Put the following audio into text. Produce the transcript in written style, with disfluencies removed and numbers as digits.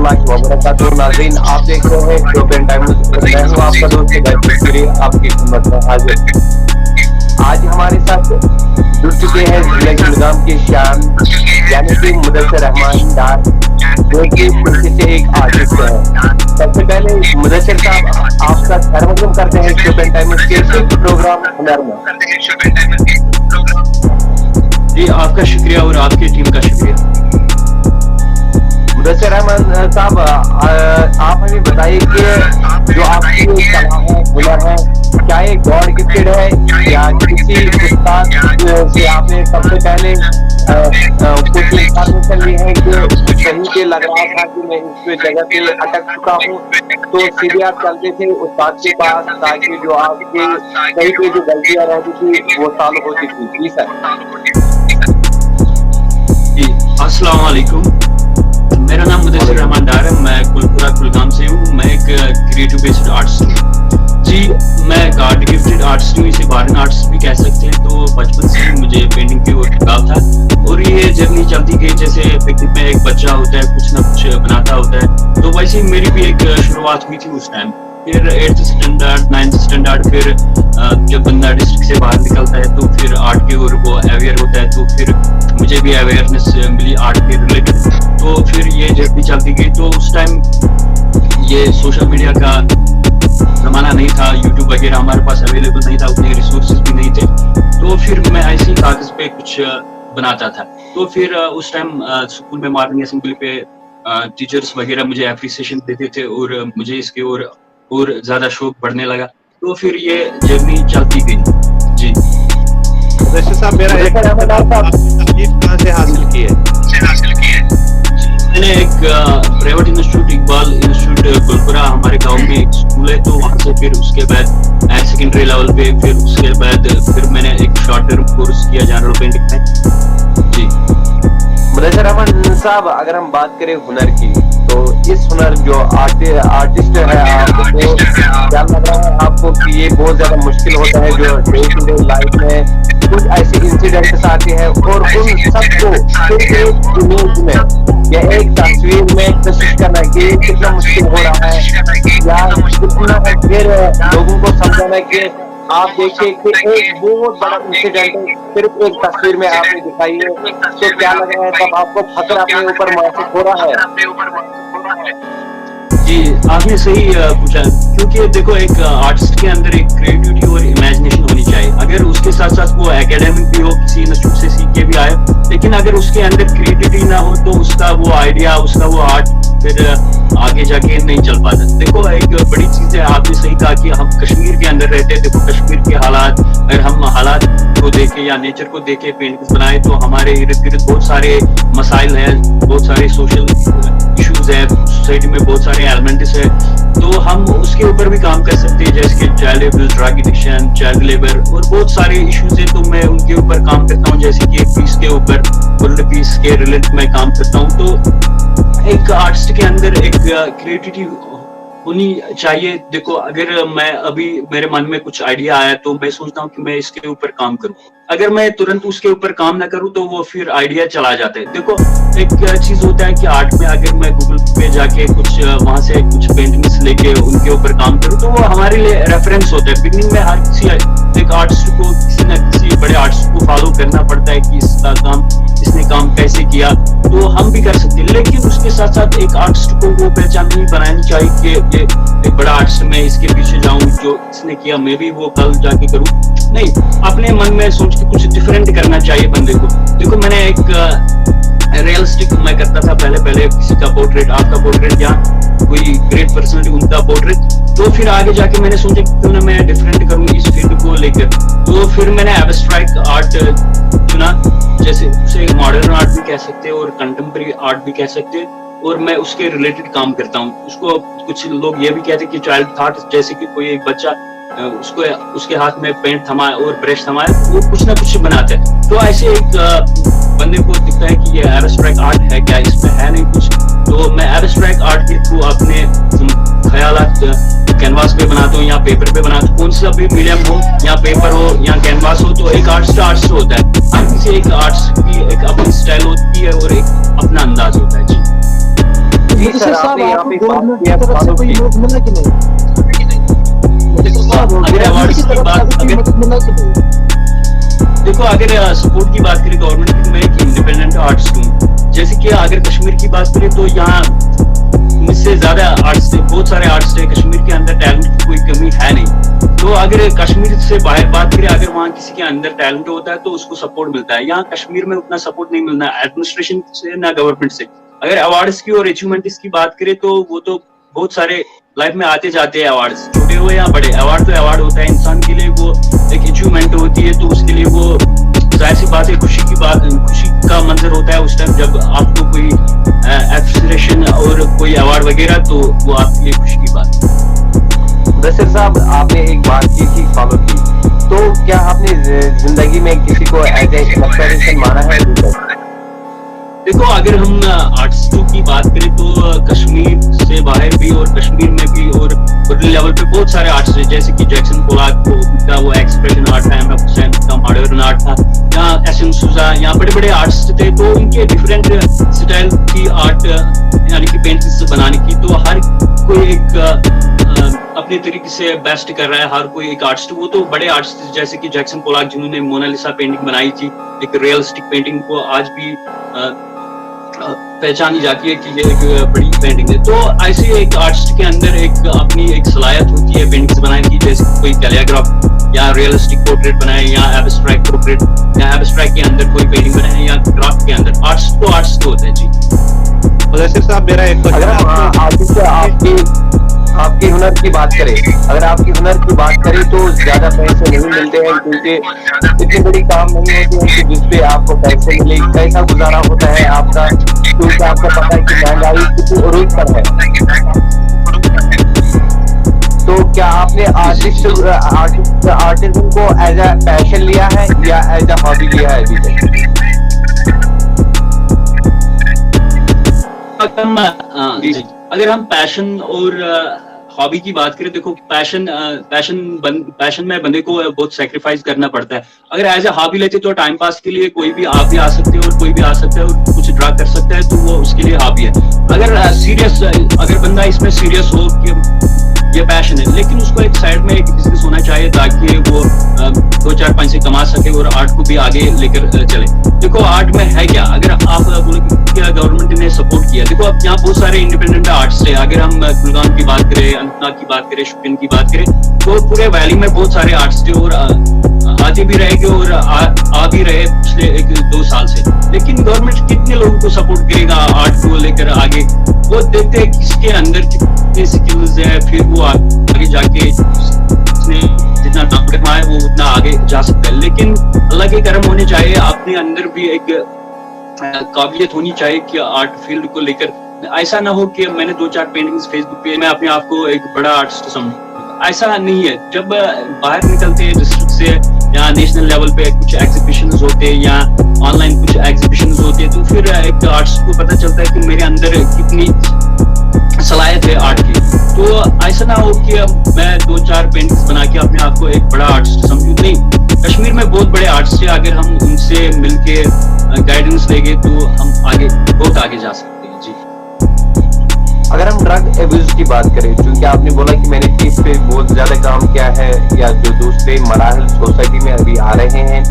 रहमतुल्लाहि व बरकातुहू। नाज़रीन, आप देख रहे हैं शोपिंग टाइम। मैं हूँ आपका दोस्त गैर आपकी खिदमत में हाजिर। आज हमारे साथ जुड़ चुके हैं जिला गुलगाम के शान यानी कि मुदस्सिर रहमान डार, जो कि पेशे से एक आर्टिस्ट है। सबसे पहले मुदस्सिर साहब, आपका खैर मकदम करते हैं शोपिंग टाइम के प्रोग्राम हुनर में। जी, आपका शुक्रिया और आपकी टीम का शुक्रिया। मुदस्सिर रहमान साहब, आप हमें बताइए कि जो आपकी कला है, हुनर है, क्या ये गॉड गिफ्टेड है या किसी उस्ताद से आपने सबसे पहले कुछ इंफॉर्मेशन ली है कि कहीं पे लग रहा था कि मैं इस जगह पे अटक चुका हूँ, तो सीधे आप चलते थे उस्ताद के पास ताकि जो आपके कहीं पे जो गलतियां रहती थी वो सॉल्व होती थी? जी सर। जी, अस्सलाम वालेकुम। मेरा नाम मुदस्सिर रहमान डार है। मैं कुलपुरा कुलगाम से हूँ। मैं एक क्रिएटिव बेस्ड आर्टिस्ट हूँ। जी, मैं गॉड गिफ्टेड आर्टिस्ट हूँ, इसे गॉर्डन आर्टिस्ट भी कह सकते हैं। तो बचपन से मुझे पेंटिंग की ओर लगाव था और ये जर्नी चलती गई। जैसे पिकनिक में एक बच्चा होता है, कुछ ना कुछ बनाता होता है, तो वैसे ही मेरी भी एक शुरुआत हुई थी उस टाइम। फिर 8th स्टैंडर्ड 9th स्टैंडर्ड, फिर जब बंदा डिस्ट्रिक्ट से बाहर निकलता है तो फिर आर्ट की ओर वो अवेयर होता है। तो फिर मुझे भी अवेयरनेस मिली आर्ट के रिलेटेड। तो फिर ये जर्नी चलती गई। तो उस टाइम ये सोशल मीडिया का जमाना नहीं था, यूट्यूब वगैरह हमारे पास अवेलेबल नहीं था, उतने रिसोर्सेज भी नहीं थे। तो फिर मैं ऐसे ही कागज पे कुछ बनाता था। तो फिर उस टाइम स्कूल में मॉर्निंग असेंबली पे टीचर्स वगैरह मुझे एप्रिसिएशन देते थे और मुझे इसके और ज्यादा शौक बढ़ने लगा। तो फिर ये जर्नी चलती गई। जी मुदस्सिर साहब, मेरा एक कहाँ से हासिल की है? मैंने एक प्राइवेट इंस्टीट्यूट, इकबाल इंस्टीट्यूट कुलपुरा, हमारे गांव में एक स्कूल है, तो वहां से फिर उसके बाद हायर सेकेंडरी लेवल पे, फिर उसके बाद फिर मैंने एक शॉर्ट टर्म कोर्स किया जनरल पेंटिंग में। जी मुदस्सिर रहमान साहब, अगर हम बात करें हुनर की, तो इस हुनर जो आर्टिस्ट है आपको, क्या लग रहा है आपको कि ये बहुत ज्यादा मुश्किल होता है जो डे टू डे लाइफ में कुछ ऐसे इंसिडेंट्स आते हैं और उन सबको फिर एक इमेज में या एक तस्वीर में कोशिश करना कि कितना मुश्किल हो रहा है या कितना फिर लोगों को समझाना कि आप देखिए कि एक बहुत बड़ा इंसिडेंट सिर्फ एक तस्वीर में आपने दिखाई है, तो क्या लग रहा है तब आपको फख्र अपने ऊपर महसूस हो रहा है? जी, आपने सही पूछा, क्योंकि देखो एक आर्टिस्ट के अंदर एक क्रिएटिविटी और इमेजिनेशन होनी चाहिए। अगर उसके साथ साथ वो एकेडमिक भी हो, किसी इंस्टीट्यूट से सीख के भी आए, लेकिन अगर उसके अंदर क्रिएटिविटी ना हो तो उसका वो आइडिया, उसका वो आर्ट फिर आगे जाके नहीं चल पाता। देखो एक बड़ी चीज है, आपने सही कहा कि हम कश्मीर के अंदर रहते हैं। देखो कश्मीर के हालात, अगर हम हालात को देखे या नेचर को देखे पेंटिंग्स बनाए तो हमारे इर्द गिर्द बहुत सारे मसाइल हैं, बहुत सारे सोशल इश्यूज है, सोसाइटी में बहुत सारे एलिमेंट्स है, तो हम उसके ऊपर भी काम कर सकते हैं, जैसे कि child abuse, drug addiction, child labour और बहुत सारे इश्यूज है। तो मैं उनके ऊपर काम करता हूँ, जैसे कि पीस के ऊपर, वर्ल्ड पीस के रिलेटेड में काम करता हूँ। तो एक आर्टिस्ट के अंदर एक क्रिएटिविटी होनी चाहिए। देखो अगर मैं अभी मेरे मन में कुछ आइडिया आया तो मैं सोचता हूँ कि मैं इसके ऊपर काम करूँ। अगर मैं तुरंत उसके ऊपर काम ना करूँ तो वो फिर आइडिया चला जाता है। देखो एक चीज होता है कि आर्ट में अगर मैं गूगल पे जाके कुछ वहां से कुछ पेंटिंग्स लेके उनके ऊपर काम करूँ तो वो हमारे लिए रेफरेंस होता है। बिगनिंग में हर किसी एक आर्टिस्ट को किसी न किसी बड़े आर्टिस्ट को फॉलो करना पड़ता है कि इसका काम, इसने काम कैसे किया, तो हम भी कर सकते हैं। लेकिन उसके साथ साथ एक आर्टिस्ट को वो पहचान नहीं बनानी चाहिए कि ये एक बड़ा आर्टिस्ट, मैं इसके पीछे जाऊं, जो इसने किया मैं भी वो कल जाके करूं। नहीं, अपने मन में सोच के कुछ डिफरेंट करना चाहिए बंदे को। देखो मैंने एक रियलिस्टिक मैं करता था पहले किसी का पोर्ट्रेट, आपका पोर्ट्रेट या कोई ग्रेट पर्सनालिटी उनका पोर्ट्रेट, तो फिर आगे जाके मैंने सोचा क्यों ना मैं डिफरेंट करूं इस फील्ड को लेकर। तो फिर मैंने एब्स्ट्रैक्ट आर्ट चुना, जैसे उसे मॉडर्न आर्ट भी कह सकते हैं और कंटेम्प्रेरी आर्ट भी कह सकते हैं, और मैं उसके रिलेटेड काम करता हूँ। उसको कुछ लोग ये भी कहते हैं कि चाइल्ड थॉट, जैसे कि कोई एक बच्चा उसको उसके हाथ में पेंट थमा और ब्रश थमा वो कुछ ना कुछ बनाता है, तो ऐसे एक बंदे को दिखता है कि ये एब्स्ट्रैक्ट आर्ट है क्या, इसमें है नहीं कुछ। तो मैं एब्स्ट्रैक्ट आर्ट के थ्रू अपने ख्यालात कैनवास पे बनाता हूँ या पेपर पे बनाता हूँ, कौन सा भी मीडियम हो, या पेपर हो या कैनवास हो। तो एक आर्टिस्ट होता है, हर किसी एक आर्टिस्ट की एक अपनी स्टाइल होती है और एक अपना अंदाज होता है। जी सर साहब आपने यहाँ आपको पे बात गवर्नमेंट किया की तरफ से फॉलो कोई की। मदद मिला कि नहीं? साहब अगर गवर्नमेंट अवार्ड्स की की तरफ बात से कोई अगर मदद मिला कि नहीं? देखो, अगर सपोर्ट की बात करें गवर्नमेंट की, तो मैं एक इंडिपेंडेंट आर्टिस्ट हूँ। जैसे कि अगर कश्मीर की बात करें तो यहाँ मुझसे ज्यादा आर्टिस्ट, बहुत सारे आर्टिस्ट है कश्मीर के अंदर, टैलेंट की कोई कमी है नहीं। तो अगर कश्मीर से बाहर बात करें, अगर वहाँ किसी के अंदर टैलेंट होता है तो उसको सपोर्ट मिलता है। यहाँ कश्मीर में उतना सपोर्ट नहीं मिलना, एडमिनिस्ट्रेशन से ना गवर्नमेंट से। अगर अवार्ड्स की और अचीवमेंट्स की बात करें तो वो तो बहुत सारे लाइफ में आते जाते हैं अवार्ड्स, छोटे हो या बड़े। अवार्ड तो अवार्ड होता है, इंसान के लिए वो एक अचीवमेंट होती है, तो उसके लिए वो जाहिर सी बात है खुशी का मंजर होता है उस टाइम जब आपको कोई एप्रिसिएशन और कोई अवार्ड वगैरह, तो वो आपके लिए खुशी की बात है। बशीर साहब आपने एक बात की थी फॉलो की, तो क्या आपने जिंदगी में किसी को एज ए इंस्पिरेशन माना है? देखो, अगर हम आर्टिस्टों की बात करें तो कश्मीर से बाहर भी और कश्मीर में भी और वर्ल्ड लेवल पे बहुत सारे आर्टिस्ट हैं, जैसे कि जैक्सन पोलाक का वो एक्सप्रेशन आर्ट था, इमरान हुसैन का मॉडर्न आर्ट था, यहाँ एसएम सूजा, यहाँ बड़े बड़े आर्टिस्ट थे। तो उनके डिफरेंट स्टाइल की आर्ट यानी कि पेंटिंग्स बनाने की, तो हर कोई एक अपने तरीके से बेस्ट कर रहा है, हर कोई एक आर्टिस्ट। वो तो बड़े आर्टिस्ट जैसे कि जैक्सन पोलाक जिन्होंने मोनालिसा पेंटिंग बनाई थी, एक रियलिस्टिक पेंटिंग को आज भी पहचानी जाती है कि ये एक बड़ी पेंटिंग है। तो ऐसे एक आर्टिस्ट के अंदर एक अपनी एक सलाहियत होती है पेंटिंग्स बनाने की, जैसे कोई कैलिग्राफ या रियलिस्टिक पोर्ट्रेट बनाए या एब्स्ट्रैक्ट पोर्ट्रेट या एब्स्ट्रैक्ट के अंदर कोई पेंटिंग बनाए या क्राफ्ट के अंदर। आर्टिस्ट तो आर्टिस्ट होता है जी। मुदस्सिर साहब मेरा एक अगर हम आर्टिस्ट आपके हुनर की बात करें, अगर आपकी हुनर की बात करें तो ज्यादा पैसे नहीं मिलते हैं, क्योंकि इतनी बड़ी काम नहीं होती है कि जिसपे आपको पैसे मिले। कैसा गुजारा होता है आपका, क्योंकि आपको पता है कि महंगाई कितनी उरूज पर है। तो क्या आपने आर्टिज्म को एज अ पैशन लिया है या एज अ हॉबी लिया है अभी तक? अगर हम पैशन और हॉबी की बात करें, देखो पैशन में बंदे को बहुत सैक्रिफाइस करना पड़ता है। अगर एज ए हॉबी लेते तो टाइम पास के लिए कोई भी आप भी आ सकते हो और कोई भी आ सकता है और कुछ ड्रा कर सकता है, तो वो उसके लिए हॉबी है। अगर बंदा इसमें सीरियस हो कि ये पैशन है, लेकिन उसको एक साइड में एक बिजनेस होना चाहिए ताकि वो 2-4 पैसे कमा सके और आर्ट को भी आगे लेकर चले। देखो, आर्ट में है क्या, अगर आप बोलो क्या गवर्नमेंट ने सपोर्ट किया, देखो अब यहाँ बहुत सारे इंडिपेंडेंट आर्टिस्ट है। अगर हम कुलगाम की बात करें, अनंतनाग की बात करें, शोपियान की बात करें, तो पूरे वैली में बहुत सारे आर्टिस्ट है और आते भी रहेंगे और आ भी रहे पिछले 1-2 साल से। लेकिन गवर्नमेंट कितने लोगों को सपोर्ट करेगा आर्ट को लेकर आगे? वो देखते हैं किसके अंदर कितने स्किल्स है, फिर वो आगे जाके जितना नाम कमाए वो उतना आगे जा सकता है। लेकिन अल्लाह के करम होने चाहिए, अपने अंदर भी एक काबिलियत होनी चाहिए कि आर्ट फील्ड को लेकर ऐसा ना हो कि मैंने 2-4 पेंटिंग्स फेसबुक पे, मैं अपने आप को एक बड़ा आर्टिस्ट समझूं। ऐसा नहीं है। जब बाहर निकलते हैं डिस्ट्रिक्ट से या नेशनल लेवल पे कुछ एग्जीबिशंस होते हैं या ऑनलाइन कुछ एग्जीबिशंस होते हैं, तो फिर एक आर्टिस्ट को पता चलता है कि मेरे अंदर कितनी सलाहियत है आर्ट की। तो ऐसा ना हो कि मैं 2-4 पेंटिंग्स बना के अपने आप को एक बड़ा आर्टिस्ट समझूं। नहीं, कश्मीर में बहुत बड़े आर्टिस्ट हैं, अगर हम उनसे मिलके गाइडेंस लेंगे तो हम बहुत आगे जा सकते हैं जी। अगर हम ड्रग एब्यूज की बात करें, क्योंकि आपने बोला कि मैंने इस पे बहुत ज्यादा काम किया है, या जो दूसरे मराहल सोसाइटी में अभी आ रहे हैं,